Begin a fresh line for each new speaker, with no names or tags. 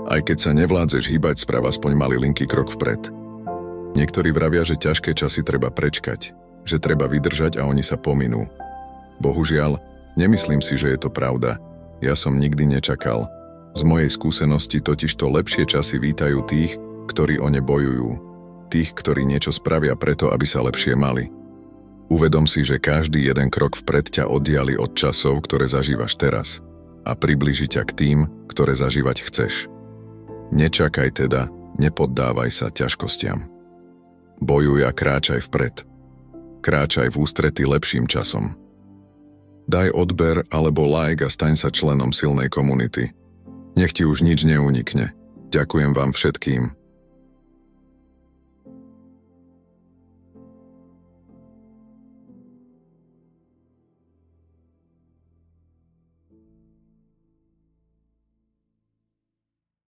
Aj keď sa nevládzeš hýbať, sprav aspoň malý linký krok vpred. Niektorí vravia, že ťažké časy treba prečkať, že treba vydržať a oni sa pominú. Bohužiaľ, nemyslím si, že je to pravda. Ja som nikdy nečakal. Z mojej skúsenosti totižto lepšie časy vítajú tých, ktorí o ne bojujú. Tých, ktorí niečo spravia preto, aby sa lepšie mali. Uvedom si, že každý jeden krok vpred ťa oddiali od časov, ktoré zažívaš teraz a priblíži ťa k tým, ktoré zažívať chceš. Nečakaj teda, nepoddávaj sa ťažkostiam. Bojuj a kráčaj vpred. Kráčaj v ústrety lepším časom. Daj odber alebo like a staň sa členom silnej komunity. Nech ti už nič neunikne. Ďakujem vám všetkým.